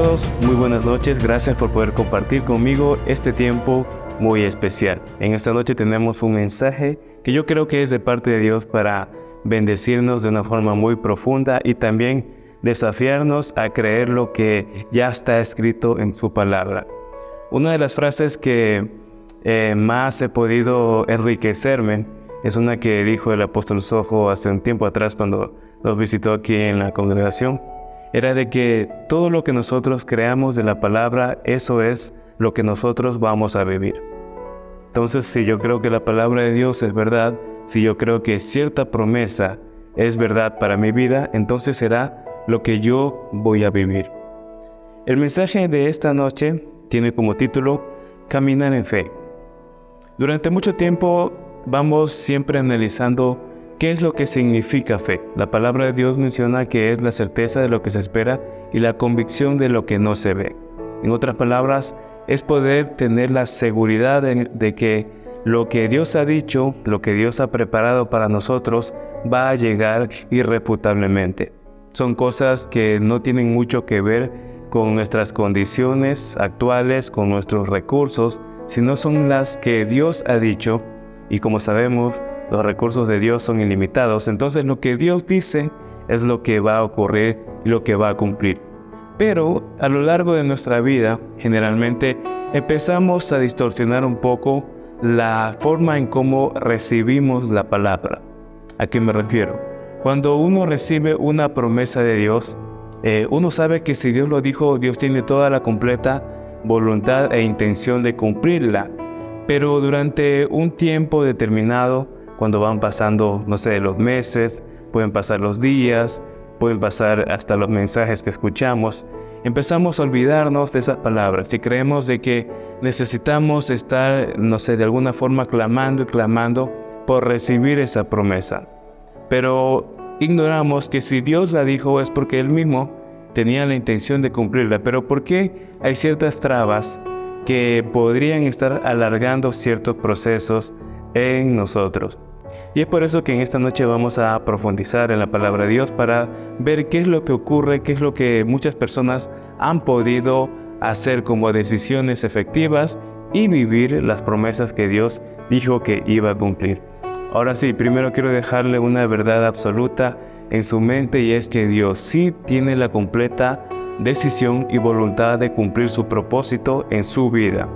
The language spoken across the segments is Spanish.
todos, muy buenas noches, gracias por poder compartir conmigo este tiempo muy especial. En esta noche tenemos un mensaje que yo creo que es de parte de Dios para bendecirnos de una forma muy profunda y también desafiarnos a creer lo que ya está escrito en su palabra. Una de las frases que más he podido enriquecerme es una que dijo el apóstol Sojo hace un tiempo atrás cuando nos visitó aquí en la congregación. Era de que todo lo que nosotros creamos de la palabra, eso es lo que nosotros vamos a vivir. Entonces, si yo creo que la palabra de Dios es verdad, si yo creo que cierta promesa es verdad para mi vida, entonces será lo que yo voy a vivir. El mensaje de esta noche tiene como título Caminar en Fe. Durante mucho tiempo vamos siempre analizando ¿qué es lo que significa fe? La palabra de Dios menciona que es la certeza de lo que se espera y la convicción de lo que no se ve. En otras palabras, es poder tener la seguridad de que lo que Dios ha dicho, lo que Dios ha preparado para nosotros, va a llegar irrefutablemente. Son cosas que no tienen mucho que ver con nuestras condiciones actuales, con nuestros recursos, sino son las que Dios ha dicho, y como sabemos, los recursos de Dios son ilimitados, entonces lo que Dios dice es lo que va a ocurrir y lo que va a cumplir. Pero a lo largo de nuestra vida, generalmente empezamos a distorsionar un poco la forma en cómo recibimos la palabra. ¿A qué me refiero? Cuando uno recibe una promesa de Dios, uno sabe que si Dios lo dijo, Dios tiene toda la completa voluntad e intención de cumplirla. Pero durante un tiempo determinado, cuando van pasando, los meses, pueden pasar los días, pueden pasar hasta los mensajes que escuchamos, empezamos a olvidarnos de esas palabras y creemos de que necesitamos estar, de alguna forma clamando y clamando por recibir esa promesa. Pero ignoramos que si Dios la dijo es porque Él mismo tenía la intención de cumplirla. Pero ¿por qué hay ciertas trabas que podrían estar alargando ciertos procesos en nosotros? Y es por eso que en esta noche vamos a profundizar en la palabra de Dios para ver qué es lo que ocurre, qué es lo que muchas personas han podido hacer como decisiones efectivas y vivir las promesas que Dios dijo que iba a cumplir. Ahora sí, primero quiero dejarle una verdad absoluta en su mente y es que Dios sí tiene la completa decisión y voluntad de cumplir su propósito en su vida.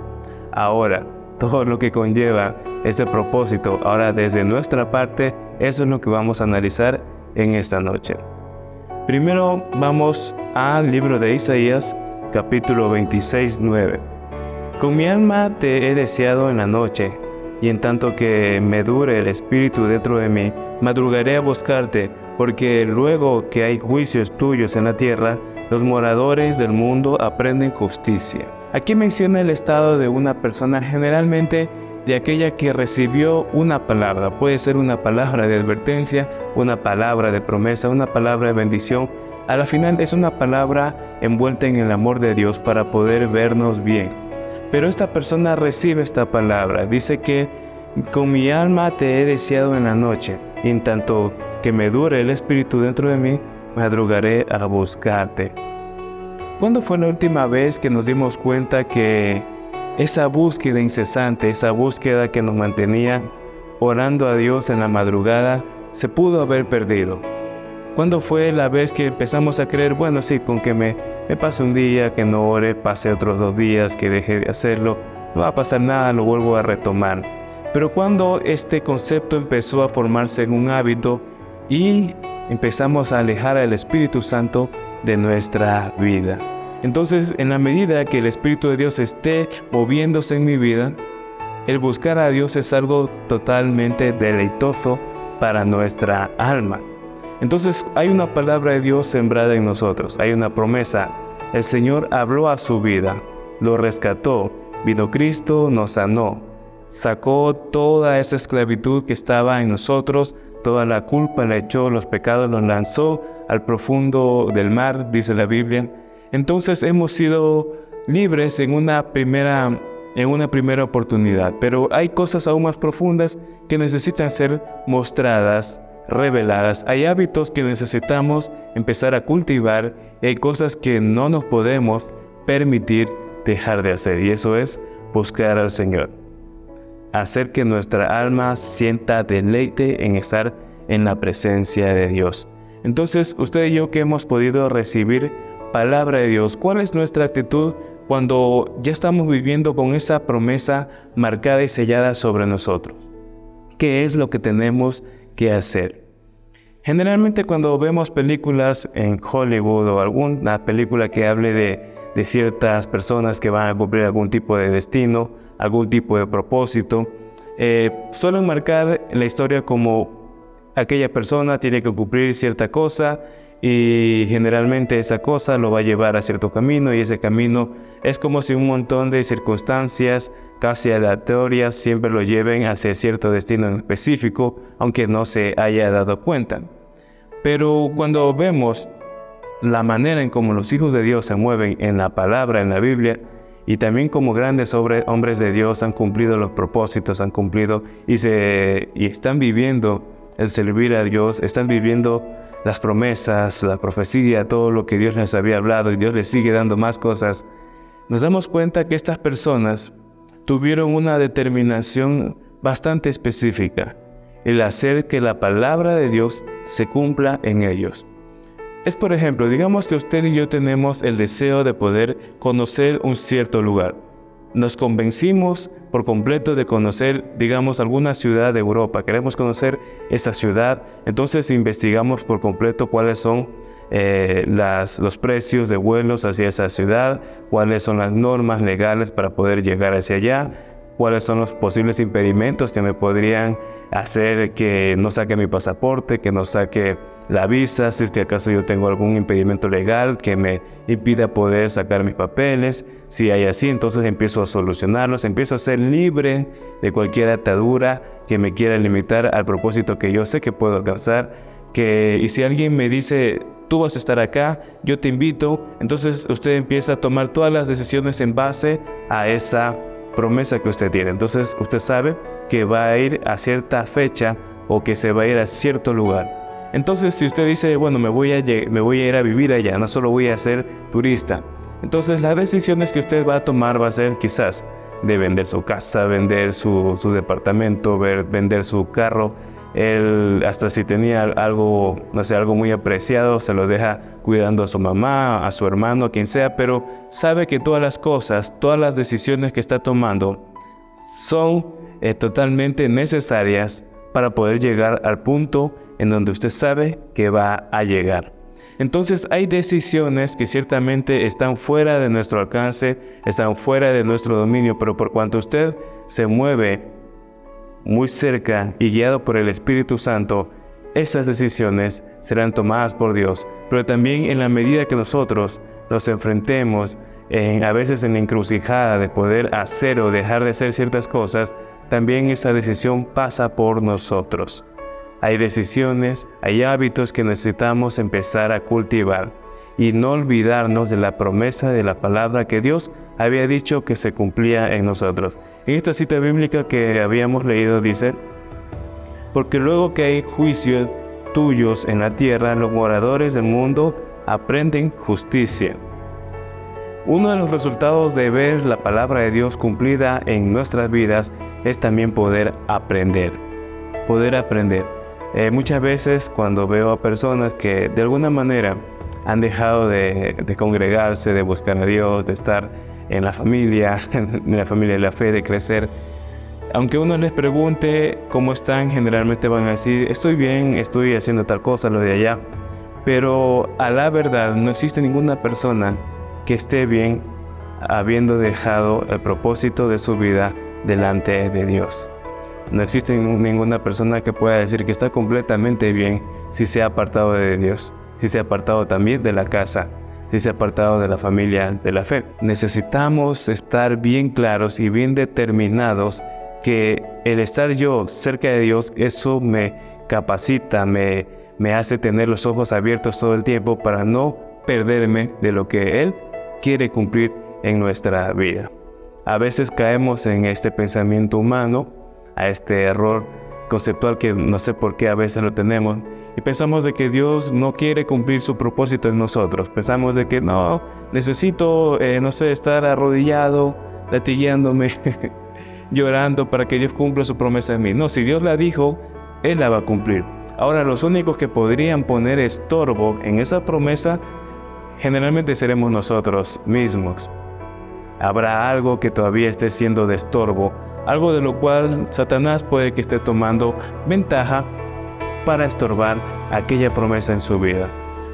Ahora, todo lo que conlleva este propósito, ahora desde nuestra parte, eso es lo que vamos a analizar en esta noche. Primero vamos al libro de Isaías, capítulo 26, 9. Con mi alma te he deseado en la noche, y en tanto que me dure el espíritu dentro de mí, madrugaré a buscarte, porque luego que hay juicios tuyos en la tierra, los moradores del mundo aprenden justicia. Aquí menciona el estado de una persona, generalmente de aquella que recibió una palabra. Puede ser una palabra de advertencia, una palabra de promesa, una palabra de bendición. A la final es una palabra envuelta en el amor de Dios para poder vernos bien. Pero esta persona recibe esta palabra. Dice que con mi alma te he deseado en la noche, y en tanto que me dure el espíritu dentro de mí, madrugaré a buscarte. ¿Cuándo fue la última vez que nos dimos cuenta que esa búsqueda incesante, esa búsqueda que nos mantenía orando a Dios en la madrugada, se pudo haber perdido? ¿Cuándo fue la vez que empezamos a creer, con que me pase un día, que no ore, pase otros 2 días, que deje de hacerlo, no va a pasar nada, lo vuelvo a retomar? Pero cuando este concepto empezó a formarse en un hábito y empezamos a alejar al Espíritu Santo de nuestra vida. Entonces, en la medida que el Espíritu de Dios esté moviéndose en mi vida, el buscar a Dios es algo totalmente deleitoso para nuestra alma. Entonces, hay una palabra de Dios sembrada en nosotros, hay una promesa. El Señor habló a su vida, lo rescató, vino Cristo, nos sanó, sacó toda esa esclavitud que estaba en nosotros, toda la culpa la echó, los pecados los lanzó al profundo del mar, dice la Biblia. Entonces hemos sido libres en una primera oportunidad, pero hay cosas aún más profundas que necesitan ser mostradas reveladas, hay hábitos que necesitamos empezar a cultivar y hay cosas que no nos podemos permitir dejar de hacer, y eso es buscar al Señor. Hacer que nuestra alma sienta deleite en estar en la presencia de Dios. Entonces, usted y yo que hemos podido recibir palabra de Dios, ¿cuál es nuestra actitud cuando ya estamos viviendo con esa promesa marcada y sellada sobre nosotros? ¿Qué es lo que tenemos que hacer? Generalmente cuando vemos películas en Hollywood o alguna película que hable de ciertas personas que van a cumplir algún tipo de destino, algún tipo de propósito, suelen marcar la historia como aquella persona tiene que cumplir cierta cosa y generalmente esa cosa lo va a llevar a cierto camino, y ese camino es como si un montón de circunstancias casi aleatorias siempre lo lleven hacia cierto destino en específico, aunque no se haya dado cuenta. Pero cuando vemos la manera en cómo los hijos de Dios se mueven en la palabra, en la Biblia, y también como grandes hombres de Dios han cumplido los propósitos, han cumplido y están viviendo el servir a Dios, están viviendo las promesas, la profecía, todo lo que Dios les había hablado, y Dios les sigue dando más cosas, nos damos cuenta que estas personas tuvieron una determinación bastante específica, el hacer que la palabra de Dios se cumpla en ellos. Es, por ejemplo, digamos que usted y yo tenemos el deseo de poder conocer un cierto lugar. Nos convencimos por completo de conocer, digamos, alguna ciudad de Europa. Queremos conocer esa ciudad, entonces investigamos por completo cuáles son los precios de vuelos hacia esa ciudad, cuáles son las normas legales para poder llegar hacia allá, cuáles son los posibles impedimentos que me podrían hacer que no saque mi pasaporte, que no saque la visa, si es que acaso yo tengo algún impedimento legal que me impida poder sacar mis papeles. Si hay así, entonces empiezo a solucionarlos, empiezo a ser libre de cualquier atadura que me quiera limitar al propósito que yo sé que puedo alcanzar. Y si alguien me dice, tú vas a estar acá, yo te invito, entonces usted empieza a tomar todas las decisiones en base a esa promesa que usted tiene. Entonces usted sabe que va a ir a cierta fecha o que se va a ir a cierto lugar. Entonces si usted dice, bueno, me voy a ir a vivir allá, no solo voy a ser turista, entonces las decisiones que usted va a tomar va a ser quizás de vender su casa, vender su departamento, vender su carro. Hasta si tenía algo, no sé, algo muy apreciado, se lo deja cuidando a su mamá, a su hermano, a quien sea, pero sabe que todas las cosas, todas las decisiones que está tomando son totalmente necesarias para poder llegar al punto en donde usted sabe que va a llegar. Entonces hay decisiones que ciertamente están fuera de nuestro alcance, están fuera de nuestro dominio, pero por cuanto usted se mueve muy cerca y guiado por el Espíritu Santo, esas decisiones serán tomadas por Dios. Pero también en la medida que nosotros nos enfrentemos a veces en la encrucijada de poder hacer o dejar de hacer ciertas cosas, también esa decisión pasa por nosotros. Hay decisiones, hay hábitos que necesitamos empezar a cultivar y no olvidarnos de la promesa de la palabra que Dios había dicho que se cumplía en nosotros. En esta cita bíblica que habíamos leído dice, porque luego que hay juicios tuyos en la tierra, los moradores del mundo aprenden justicia. Uno de los resultados de ver la palabra de Dios cumplida en nuestras vidas es también poder aprender. Muchas veces cuando veo a personas que de alguna manera han dejado de congregarse, de buscar a Dios, de estar en la familia de la fe, de crecer, aunque uno les pregunte cómo están, generalmente van a decir, estoy bien, estoy haciendo tal cosa, lo de allá. Pero a la verdad no existe ninguna persona que esté bien habiendo dejado el propósito de su vida delante de Dios. No existe ninguna persona que pueda decir que está completamente bien si se ha apartado de Dios, si se ha apartado también de la casa, si se ha apartado de la familia de la fe. Necesitamos estar bien claros y bien determinados que el estar yo cerca de Dios, eso me capacita, me hace tener los ojos abiertos todo el tiempo para no perderme de lo que Él quiere cumplir en nuestra vida. A veces caemos en este pensamiento humano, a este error conceptual que no sé por qué a veces lo tenemos. Y pensamos de que Dios no quiere cumplir su propósito en nosotros. Pensamos de que no, necesito, no sé, estar arrodillado, latigueándome, llorando para que Dios cumpla su promesa en mí. No, si Dios la dijo, Él la va a cumplir. Ahora, los únicos que podrían poner estorbo en esa promesa, generalmente seremos nosotros mismos. Habrá algo que todavía esté siendo de estorbo, algo de lo cual Satanás puede que esté tomando ventaja para estorbar aquella promesa en su vida.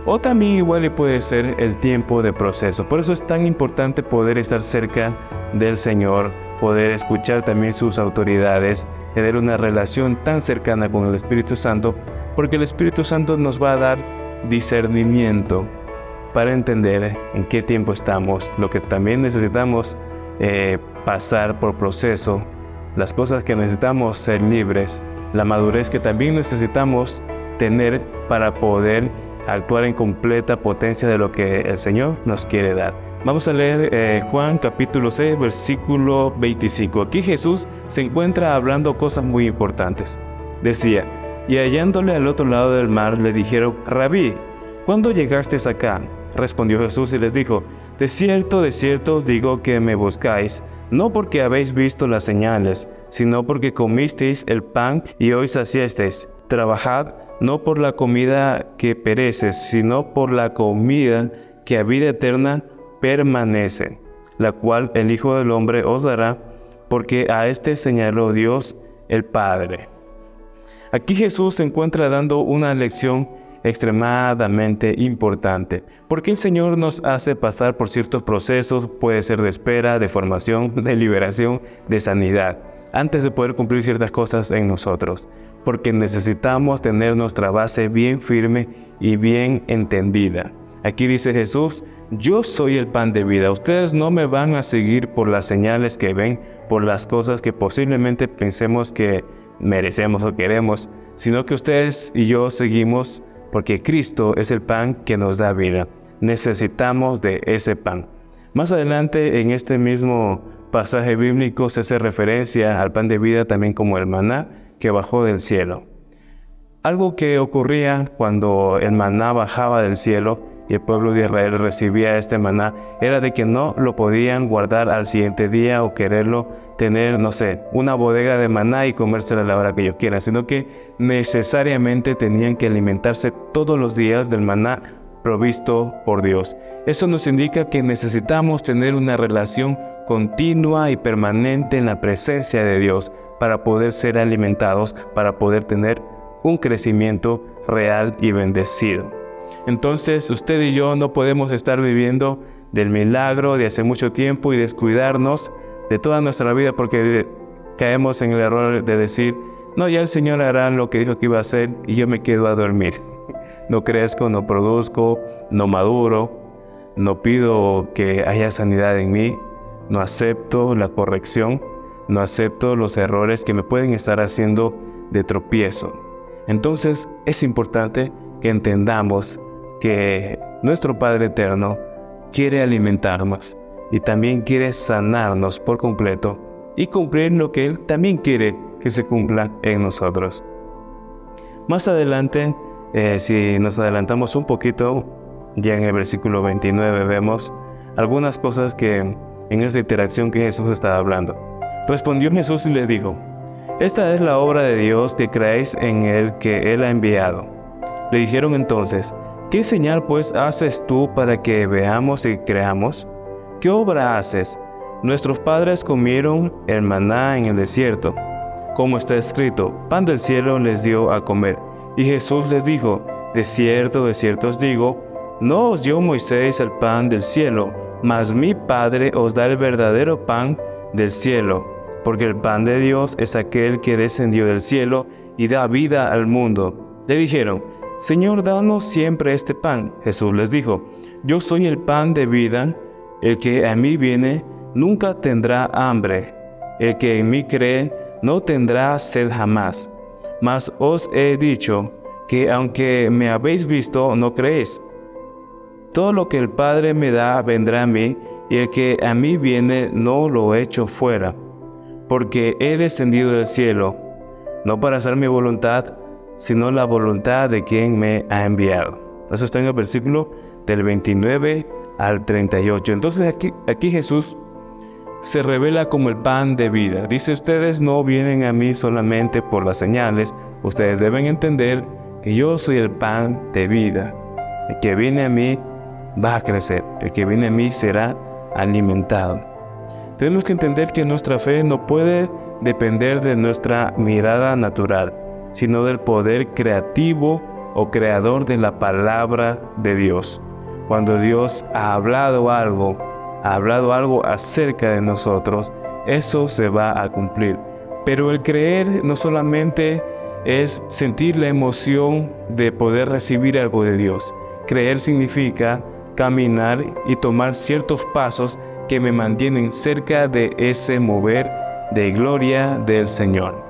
O también igual puede ser el tiempo de proceso. Por eso es tan importante poder estar cerca del Señor, poder escuchar también sus autoridades, tener una relación tan cercana con el Espíritu Santo, porque el Espíritu Santo nos va a dar discernimiento para entender en qué tiempo estamos, lo que también necesitamos pasar por proceso, las cosas que necesitamos ser libres, la madurez que también necesitamos tener para poder actuar en completa potencia de lo que el Señor nos quiere dar. Vamos a leer Juan capítulo 6, versículo 25. Aquí Jesús se encuentra hablando cosas muy importantes. Decía, y hallándole al otro lado del mar, le dijeron, Rabí, ¿cuándo llegaste acá? Respondió Jesús y les dijo, de cierto os digo que me buscáis, no porque habéis visto las señales, sino porque comisteis el pan y hoy saciasteis. Trabajad no por la comida que perece, sino por la comida que a vida eterna permanece, la cual el Hijo del Hombre os dará, porque a este señaló Dios el Padre. Aquí Jesús se encuentra dando una lección extremadamente importante, porque el Señor nos hace pasar por ciertos procesos, puede ser de espera, de formación, de liberación, de sanidad, antes de poder cumplir ciertas cosas en nosotros, porque necesitamos tener nuestra base bien firme y bien entendida. Aquí dice Jesús, yo soy el pan de vida. Ustedes no me van a seguir por las señales que ven, por las cosas que posiblemente pensemos que merecemos o queremos, sino que ustedes y yo seguimos porque Cristo es el pan que nos da vida. Necesitamos de ese pan. Más adelante en este mismo pasaje bíblico se hace referencia al pan de vida también como el maná que bajó del cielo. Algo que ocurría cuando el maná bajaba del cielo y el pueblo de Israel recibía este maná era de que no lo podían guardar al siguiente día o quererlo tener, no sé, una bodega de maná y comérsela a la hora que ellos quieran, sino que necesariamente tenían que alimentarse todos los días del maná provisto por Dios. Eso nos indica que necesitamos tener una relación continua y permanente en la presencia de Dios para poder ser alimentados, para poder tener un crecimiento real y bendecido. Entonces, usted y yo no podemos estar viviendo del milagro de hace mucho tiempo y descuidarnos de toda nuestra vida porque caemos en el error de decir, no, ya el Señor hará lo que dijo que iba a hacer y yo me quedo a dormir. No crezco, no produzco, no maduro, no pido que haya sanidad en mí, no acepto la corrección, no acepto los errores que me pueden estar haciendo de tropiezo. Entonces, es importante que entendamos que nuestro Padre Eterno quiere alimentarnos y también quiere sanarnos por completo y cumplir lo que Él también quiere que se cumpla en nosotros. Más adelante, si nos adelantamos un poquito, ya en el versículo 29 vemos algunas cosas que en esta interacción que Jesús estaba hablando. Respondió Jesús y les dijo, esta es la obra de Dios, que creáis en Él que Él ha enviado. Le dijeron entonces, ¿qué señal pues haces tú para que veamos y creamos? ¿Qué obra haces? Nuestros padres comieron el maná en el desierto, como está escrito, pan del cielo les dio a comer. Y Jesús les dijo, de cierto os digo, no os dio Moisés el pan del cielo, mas mi Padre os da el verdadero pan del cielo, porque el pan de Dios es aquel que descendió del cielo y da vida al mundo. Le dijeron, Señor, danos siempre este pan. Jesús les dijo, yo soy el pan de vida, el que a mí viene nunca tendrá hambre, el que en mí cree no tendrá sed jamás. Mas os he dicho que aunque me habéis visto, no creéis. Todo lo que el Padre me da vendrá a mí, y el que a mí viene no lo echo fuera, porque he descendido del cielo, no para hacer mi voluntad, sino la voluntad de quien me ha enviado. Eso está en el versículo del 29 al 38. Entonces aquí Jesús se revela como el pan de vida. Dice, ustedes no vienen a mí solamente por las señales, ustedes deben entender que yo soy el pan de vida. El que viene a mí va a crecer, el que viene a mí será alimentado. Tenemos que entender que nuestra fe no puede depender de nuestra mirada natural, sino del poder creativo o creador de la palabra de Dios. Cuando Dios ha hablado algo acerca de nosotros, eso se va a cumplir. Pero el creer no solamente es sentir la emoción de poder recibir algo de Dios. Creer significa caminar y tomar ciertos pasos que me mantienen cerca de ese mover de gloria del Señor.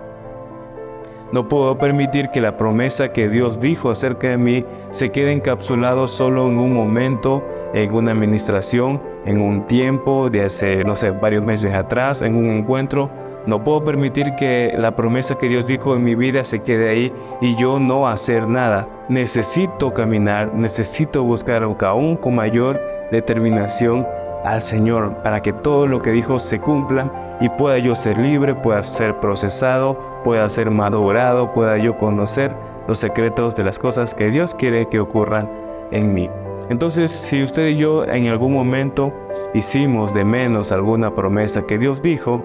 No puedo permitir que la promesa que Dios dijo acerca de mí se quede encapsulado solo en un momento, en una administración, en un tiempo de hace, varios meses atrás, en un encuentro. No puedo permitir que la promesa que Dios dijo en mi vida se quede ahí y yo no hacer nada. Necesito caminar, necesito buscar aún con mayor determinación al Señor para que todo lo que dijo se cumpla y pueda yo ser libre, pueda ser procesado, pueda ser madurado, pueda yo conocer los secretos de las cosas que Dios quiere que ocurran en mí. Entonces, si usted y yo en algún momento hicimos de menos alguna promesa que Dios dijo,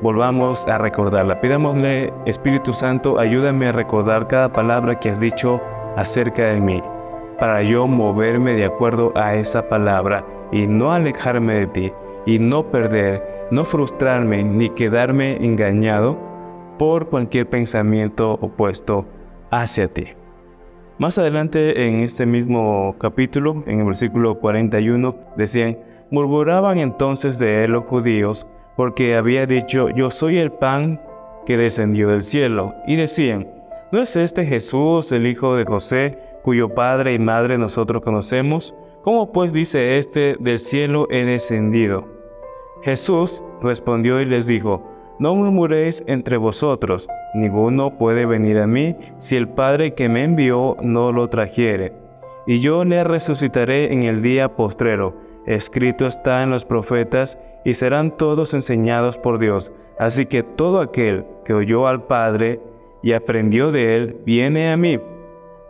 volvamos a recordarla. Pidámosle, Espíritu Santo, ayúdame a recordar cada palabra que has dicho acerca de mí, para yo moverme de acuerdo a esa palabra y no alejarme de ti, y no perder, no frustrarme, ni quedarme engañado por cualquier pensamiento opuesto hacia ti. Más adelante en este mismo capítulo, en el versículo 41, decían, murmuraban entonces de él los judíos, porque había dicho, yo soy el pan que descendió del cielo. Y decían, ¿no es este Jesús, el hijo de José, cuyo padre y madre nosotros conocemos? ¿Cómo pues dice este, del cielo he descendido? Jesús respondió y les dijo, no murmuréis entre vosotros, ninguno puede venir a mí si el Padre que me envió no lo trajere. Y yo le resucitaré en el día postrero. Escrito está en los profetas, y serán todos enseñados por Dios. Así que todo aquel que oyó al Padre y aprendió de él, viene a mí.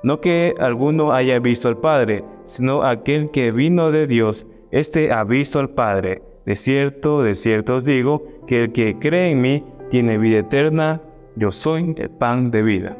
No que alguno haya visto al Padre, sino aquel que vino de Dios, éste ha visto al Padre. De cierto os digo, que el que cree en mí tiene vida eterna. Yo soy el pan de vida.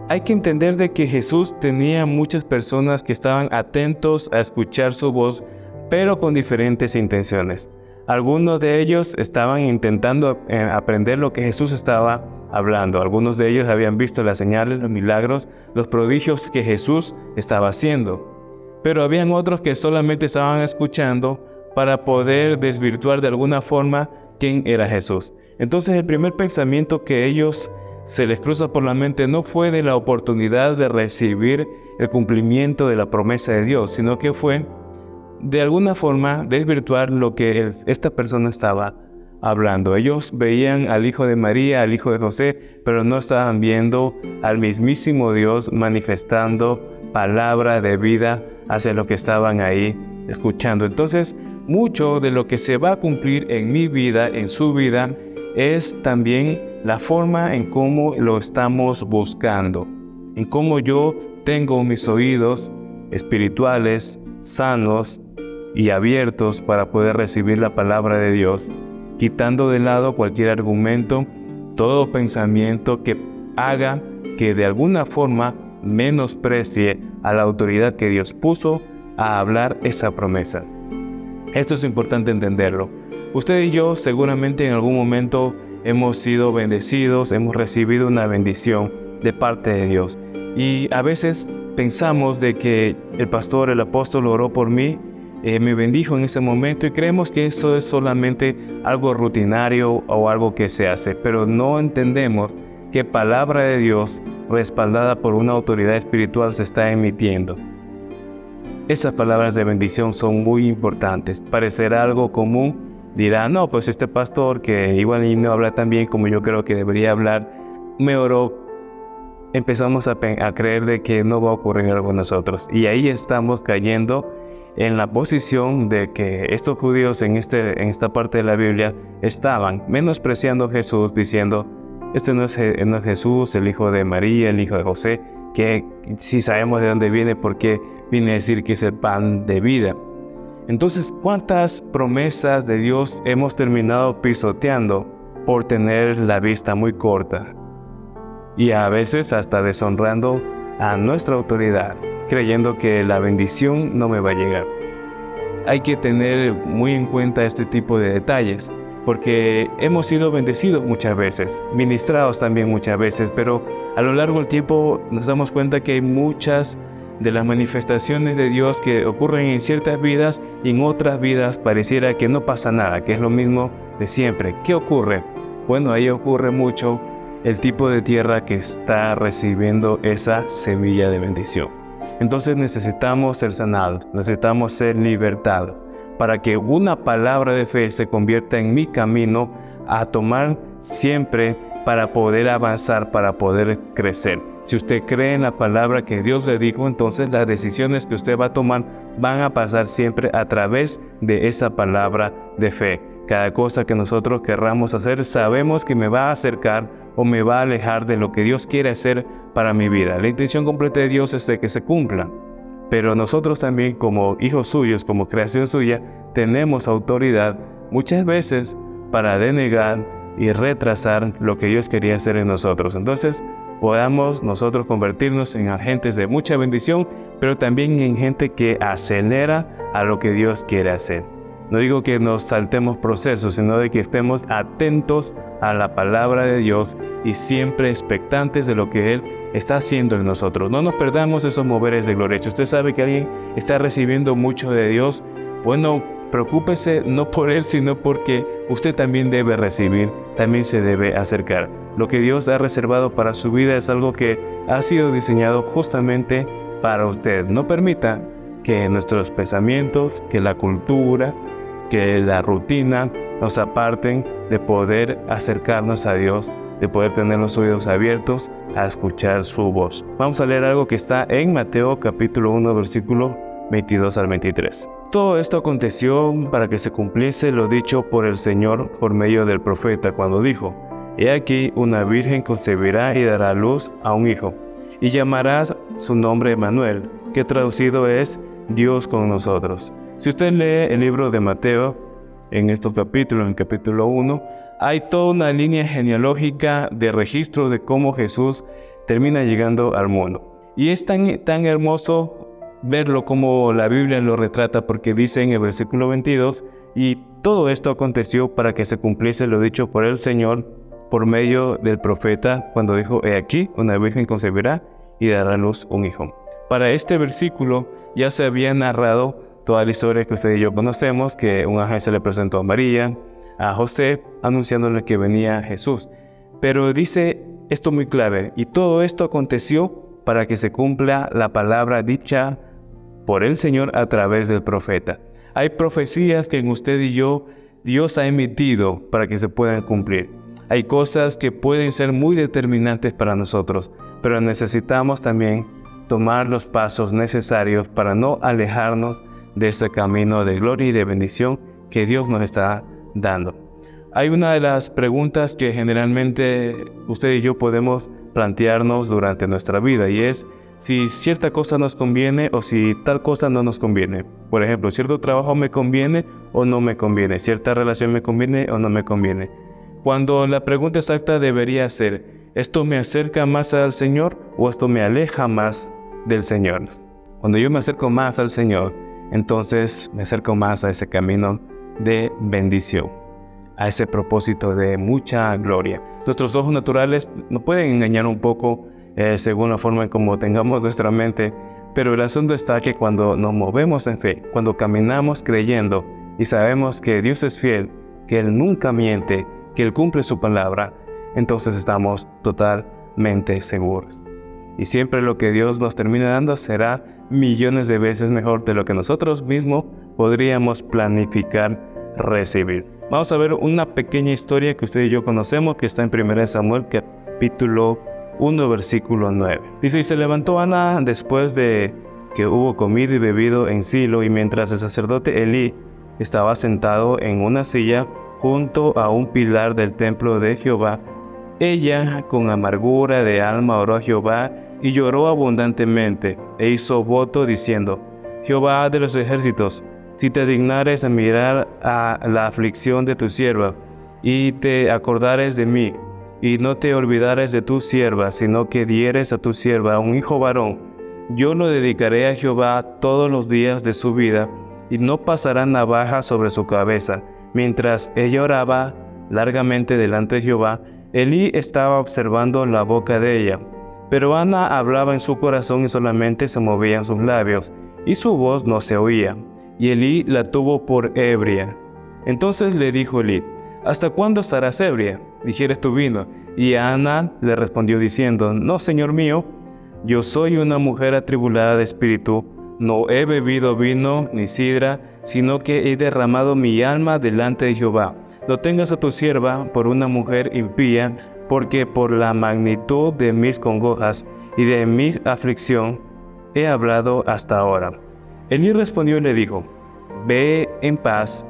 Hay que entender de que Jesús tenía muchas personas que estaban atentos a escuchar su voz, pero con diferentes intenciones. Algunos de ellos estaban intentando aprender lo que Jesús estaba hablando. Algunos de ellos habían visto las señales, los milagros, los prodigios que Jesús estaba haciendo. Pero habían otros que solamente estaban escuchando para poder desvirtuar de alguna forma quién era Jesús. Entonces el primer pensamiento que ellos se les cruza por la mente no fue de la oportunidad de recibir el cumplimiento de la promesa de Dios, sino que fue de alguna forma desvirtuar lo que esta persona estaba hablando. Ellos veían al hijo de María, al hijo de José, pero no estaban viendo al mismísimo Dios manifestando palabra de vida hacia lo que estaban ahí escuchando. Entonces, mucho de lo que se va a cumplir en mi vida, en su vida, es también la forma en cómo lo estamos buscando, en cómo yo tengo mis oídos espirituales, sanos y abiertos para poder recibir la palabra de Dios, quitando de lado cualquier argumento, todo pensamiento que haga que de alguna forma menosprecie a la autoridad que Dios puso a hablar esa promesa. Esto es importante entenderlo. Usted y yo seguramente en algún momento hemos sido bendecidos, hemos recibido una bendición de parte de Dios. Y a veces pensamos de que el pastor, el apóstol oró por mí, me bendijo en ese momento y creemos que eso es solamente algo rutinario o algo que se hace, pero no entendemos que palabra de Dios respaldada por una autoridad espiritual se está emitiendo. Esas palabras de bendición son muy importantes. Parecerá algo común, dirá, no, pues este pastor que igual y no habla tan bien como yo creo que debería hablar, mejoró, empezamos a creer de que no va a ocurrir algo en nosotros. Y ahí estamos cayendo en la posición de que estos judíos en esta parte de la Biblia estaban menospreciando a Jesús, diciendo, este no es Jesús, el hijo de María, el hijo de José, que si sabemos de dónde viene, porque viene a decir que es el pan de vida. Entonces, ¿cuántas promesas de Dios hemos terminado pisoteando por tener la vista muy corta? Y a veces hasta deshonrando a nuestra autoridad, creyendo que la bendición no me va a llegar. Hay que tener muy en cuenta este tipo de detalles, porque hemos sido bendecidos muchas veces, ministrados también muchas veces, pero a lo largo del tiempo nos damos cuenta que hay muchas de las manifestaciones de Dios que ocurren en ciertas vidas y en otras vidas pareciera que no pasa nada, que es lo mismo de siempre. ¿Qué ocurre? Bueno, ahí ocurre mucho el tipo de tierra que está recibiendo esa semilla de bendición. Entonces necesitamos ser sanados, necesitamos ser libertados, para que una palabra de fe se convierta en mi camino a tomar siempre para poder avanzar, para poder crecer. Si usted cree en la palabra que Dios le dijo, entonces las decisiones que usted va a tomar van a pasar siempre a través de esa palabra de fe. Cada cosa que nosotros querramos hacer, sabemos que me va a acercar o me va a alejar de lo que Dios quiere hacer para mi vida. La intención completa de Dios es de que se cumpla. Pero nosotros también, como hijos suyos, como creación suya, tenemos autoridad muchas veces para denegar y retrasar lo que Dios quería hacer en nosotros. Entonces, podamos nosotros convertirnos en agentes de mucha bendición, pero también en gente que acelera a lo que Dios quiere hacer. No digo que nos saltemos procesos, sino de que estemos atentos a la palabra de Dios y siempre expectantes de lo que Él está haciendo en nosotros. No nos perdamos esos moveres de gloria. Si usted sabe que alguien está recibiendo mucho de Dios, bueno, preocúpese no por él, sino porque usted también debe recibir, también se debe acercar. Lo que Dios ha reservado para su vida es algo que ha sido diseñado justamente para usted. No permita que nuestros pensamientos, que la cultura, que la rutina nos aparten de poder acercarnos a Dios, de poder tener los oídos abiertos a escuchar su voz. Vamos a leer algo que está en Mateo capítulo 1, versículo 22 al 23. Todo esto aconteció para que se cumpliese lo dicho por el Señor por medio del profeta cuando dijo: He aquí una virgen concebirá y dará a luz a un hijo, y llamarás su nombre Emmanuel, que traducido es Dios con nosotros. Si usted lee el libro de Mateo, en estos capítulos, en el capítulo 1, hay toda una línea genealógica de registro de cómo Jesús termina llegando al mundo. Y es tan hermoso verlo como la Biblia lo retrata, porque dice en el versículo 22, y todo esto aconteció para que se cumpliese lo dicho por el Señor por medio del profeta cuando dijo: He aquí, una virgen concebirá y dará a luz un hijo. Para este versículo ya se había narrado toda la historia que usted y yo conocemos, que un ángel se le presentó a María, a José, anunciándole que venía Jesús. Pero dice esto muy clave: y todo esto aconteció para que se cumpla la palabra dicha por el Señor a través del profeta. Hay profecías que en usted y yo Dios ha emitido para que se puedan cumplir. Hay cosas que pueden ser muy determinantes para nosotros, pero necesitamos también tomar los pasos necesarios para no alejarnos de ese camino de gloria y de bendición que Dios nos está dando. Hay una de las preguntas que generalmente usted y yo podemos plantearnos durante nuestra vida, y es si cierta cosa nos conviene o si tal cosa no nos conviene. Por ejemplo, cierto trabajo me conviene o no me conviene, cierta relación me conviene o no me conviene. Cuando la pregunta exacta debería ser: ¿esto me acerca más al Señor o esto me aleja más del Señor? Cuando yo me acerco más al Señor, entonces me acerco más a ese camino de bendición, a ese propósito de mucha gloria. Nuestros ojos naturales nos pueden engañar un poco según la forma en cómo tengamos nuestra mente, pero el asunto está que cuando nos movemos en fe, cuando caminamos creyendo y sabemos que Dios es fiel, que Él nunca miente, que Él cumple su palabra, entonces estamos totalmente seguros. Y siempre lo que Dios nos termina dando será millones de veces mejor de lo que nosotros mismos podríamos planificar recibir. Vamos a ver una pequeña historia que usted y yo conocemos, que está en 1 Samuel capítulo 1, versículo 9. Dice, y se levantó Ana después de que hubo comido y bebido en Silo, y mientras el sacerdote Elí estaba sentado en una silla junto a un pilar del templo de Jehová, ella con amargura de alma oró a Jehová y lloró abundantemente, e hizo voto diciendo, Jehová de los ejércitos, si te dignares a mirar a la aflicción de tu sierva, y te acordares de mí, y no te olvidares de tu sierva, sino que dieres a tu sierva un hijo varón, yo lo dedicaré a Jehová todos los días de su vida, y no pasará navaja sobre su cabeza. Mientras ella oraba largamente delante de Jehová, Elí estaba observando la boca de ella. Pero Ana hablaba en su corazón y solamente se movían sus labios, y su voz no se oía. Y Elí la tuvo por ebria. Entonces le dijo Elí, ¿hasta cuándo estarás ebria? ¿Digieres tu vino? Y Ana le respondió diciendo, no, señor mío, yo soy una mujer atribulada de espíritu, no he bebido vino ni sidra, sino que he derramado mi alma delante de Jehová. No tengas a tu sierva por una mujer impía, porque por la magnitud de mis congojas y de mi aflicción he hablado hasta ahora. Elí respondió y le dijo, ve en paz,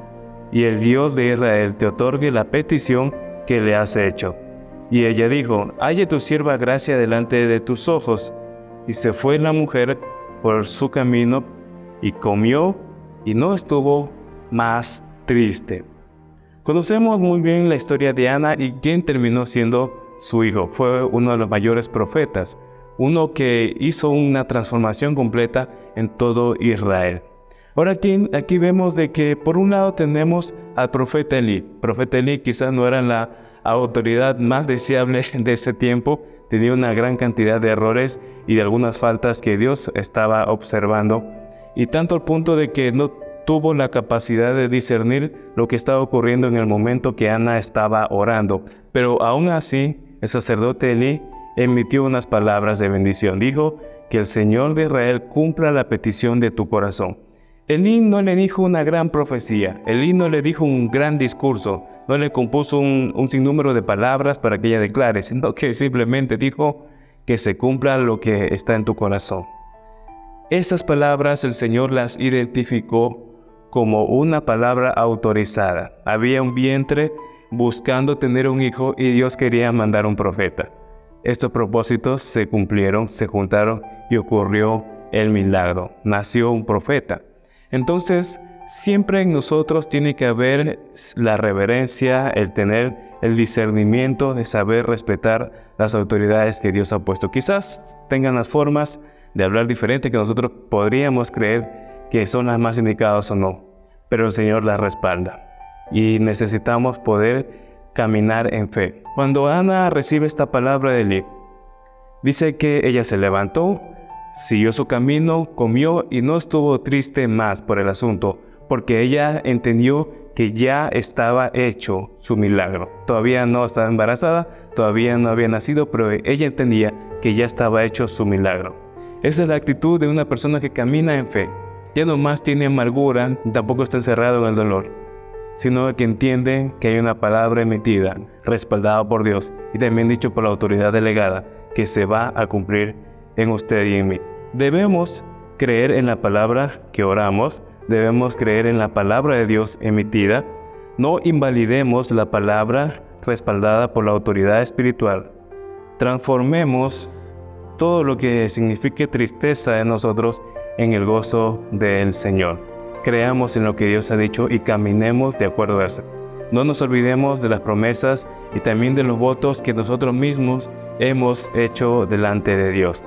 y el Dios de Israel te otorgue la petición que le has hecho. Y ella dijo, halle tu sierva gracia delante de tus ojos. Y se fue la mujer por su camino, y comió, y no estuvo más triste. Conocemos muy bien la historia de Ana y quién terminó siendo su hijo. Fue uno de los mayores profetas, uno que hizo una transformación completa en todo Israel. Ahora aquí vemos de que por un lado tenemos al profeta Elí. Profeta Elí quizás no era la autoridad más deseable de ese tiempo, tenía una gran cantidad de errores y de algunas faltas que Dios estaba observando, y tanto al punto de que no tuvo la capacidad de discernir lo que estaba ocurriendo en el momento que Ana estaba orando. Pero aún así, el sacerdote Elí emitió unas palabras de bendición. Dijo que el Señor de Israel cumpla la petición de tu corazón. Elí no le dijo una gran profecía, Elí no le dijo un gran discurso, no le compuso un sinnúmero de palabras para que ella declare, sino que simplemente dijo que se cumpla lo que está en tu corazón. Esas palabras el Señor las identificó como una palabra autorizada. Había un vientre buscando tener un hijo y Dios quería mandar un profeta. Estos propósitos se cumplieron, se juntaron y ocurrió el milagro. Nació un profeta. Entonces, siempre en nosotros tiene que haber la reverencia, el tener el discernimiento de saber respetar las autoridades que Dios ha puesto. Quizás tengan las formas de hablar diferente que nosotros podríamos creer que son las más indicadas o no, pero el Señor las respalda y necesitamos poder caminar en fe. Cuando Ana recibe esta palabra de Elí, dice que ella se levantó, siguió su camino, comió y no estuvo triste más por el asunto, porque ella entendió que ya estaba hecho su milagro. Todavía no estaba embarazada, todavía no había nacido, pero ella entendía que ya estaba hecho su milagro. Esa es la actitud de una persona que camina en fe. Ya no más tiene amargura, tampoco está encerrado en el dolor, sino que entiende que hay una palabra emitida, respaldada por Dios y también dicho por la autoridad delegada, que se va a cumplir en usted y en mí. Debemos creer en la palabra que oramos, debemos creer en la palabra de Dios emitida, no invalidemos la palabra respaldada por la autoridad espiritual. Transformemos todo lo que signifique tristeza en nosotros en el gozo del Señor. Creamos en lo que Dios ha dicho y caminemos de acuerdo a eso. No nos olvidemos de las promesas y también de los votos que nosotros mismos hemos hecho delante de Dios.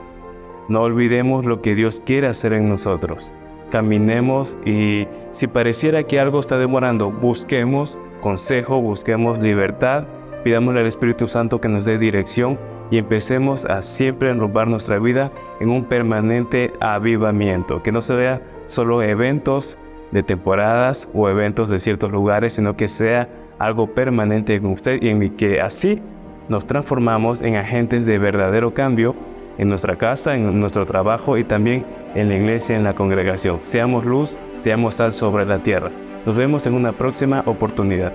No olvidemos lo que Dios quiere hacer en nosotros. Caminemos y si pareciera que algo está demorando, busquemos consejo, busquemos libertad, pidámosle al Espíritu Santo que nos dé dirección y empecemos a siempre enrumbar nuestra vida en un permanente avivamiento, que no se vea solo eventos de temporadas o eventos de ciertos lugares, sino que sea algo permanente en usted y en mí, que así nos transformamos en agentes de verdadero cambio en nuestra casa, en nuestro trabajo y también en la iglesia, en la congregación. Seamos luz, seamos sal sobre la tierra. Nos vemos en una próxima oportunidad.